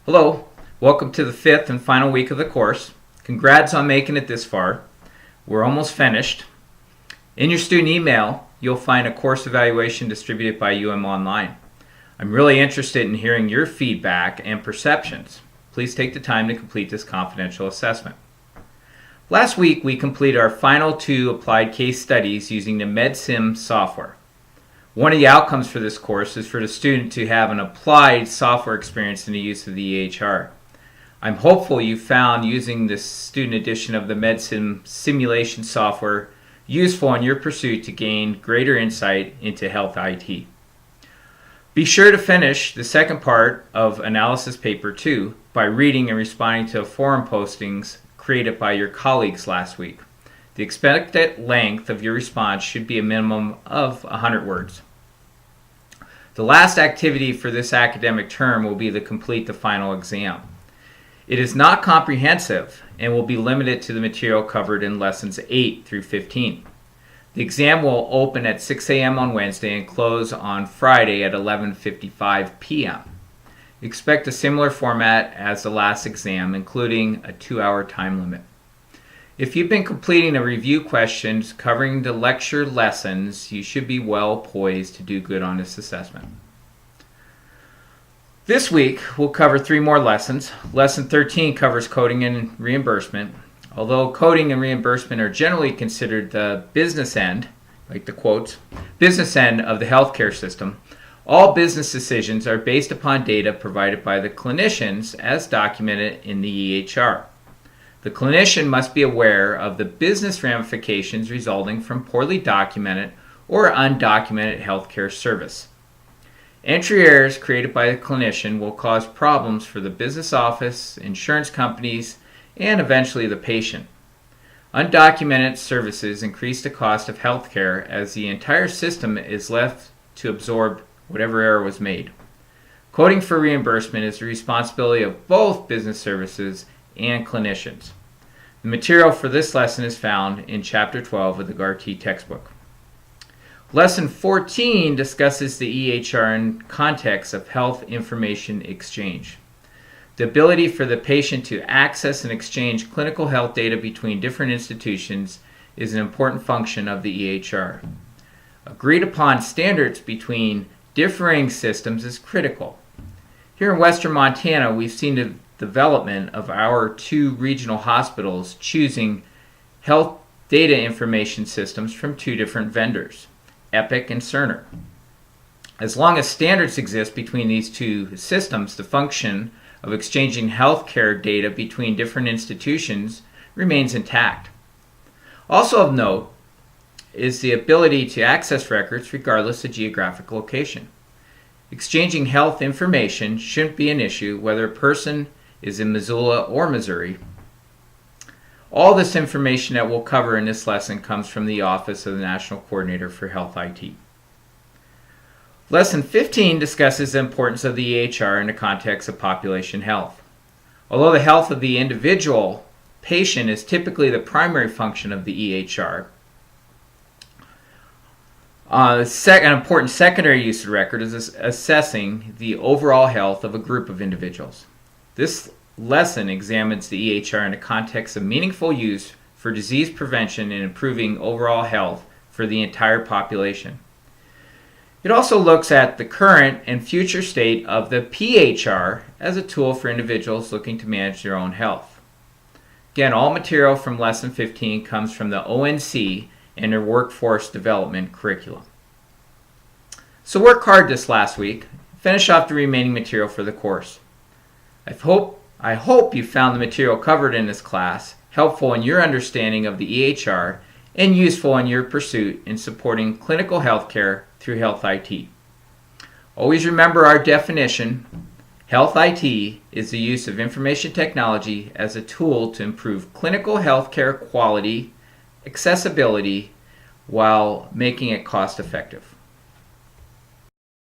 Hello, welcome to the fifth and final week of the course. Congrats on making it this far. We're almost finished. In your student email, you'll find a course evaluation distributed by Online. I'm really interested in hearing your feedback and perceptions. Please take the time to complete this confidential assessment. Last week, we completed our final 2 applied case studies using the MedSim software. One of the outcomes for this course is for the student to have an applied software experience in the use of the EHR. I'm hopeful you found using this student edition of the MedSim simulation software useful in your pursuit to gain greater insight into health IT. Be sure to finish the second part of analysis paper 2 by reading and responding to forum postings created by your colleagues last week. The expected length of your response should be a minimum of 100 words. The last activity for this academic term will be to complete the final exam. It is not comprehensive and will be limited to the material covered in lessons 8 through 15. The exam will open at 6 a.m. on Wednesday and close on Friday at 11:55 p.m. Expect a similar format as the last exam, including a 2-hour time limit. If you've been completing the review questions covering the lecture lessons, you should be well poised to do good on this assessment. This week, we'll cover 3 more lessons. Lesson 13 covers coding and reimbursement. Although coding and reimbursement are generally considered the business end, like the quotes, business end of the healthcare system, all business decisions are based upon data provided by the clinicians as documented in the EHR. The clinician must be aware of the business ramifications resulting from poorly documented or undocumented healthcare service. Entry errors created by the clinician will cause problems for the business office, insurance companies, and eventually the patient. Undocumented services increase the cost of healthcare as the entire system is left to absorb whatever error was made. Coding for reimbursement is the responsibility of both business services and clinicians. The material for this lesson is found in Chapter 12 of the GART textbook. Lesson 14 discusses the EHR in context of health information exchange. The ability for the patient to access and exchange clinical health data between different institutions is an important function of the EHR. Agreed upon standards between differing systems is critical. Here in Western Montana, we've seen the development of our 2 regional hospitals choosing health data information systems from 2 different vendors, Epic and Cerner. As long as standards exist between these 2 systems, the function of exchanging healthcare data between different institutions remains intact. Also of note is the ability to access records regardless of geographic location. Exchanging health information shouldn't be an issue whether a person is in Missoula or Missouri. All this information that we'll cover in this lesson comes from the Office of the National Coordinator for Health IT. Lesson 15 discusses the importance of the EHR in the context of population health. Although the health of the individual patient is typically the primary function of the EHR, an important secondary use of the record is assessing the overall health of a group of individuals. This lesson examines the EHR in the context of meaningful use for disease prevention and improving overall health for the entire population. It also looks at the current and future state of the PHR as a tool for individuals looking to manage their own health. Again, all material from Lesson 15 comes from the ONC and their workforce development curriculum. So work hard this last week. Finish off the remaining material for the course. I hope you found the material covered in this class helpful in your understanding of the EHR and useful in your pursuit in supporting clinical healthcare through health IT. Always remember our definition. Health IT is the use of information technology as a tool to improve clinical healthcare quality, accessibility, while making it cost effective.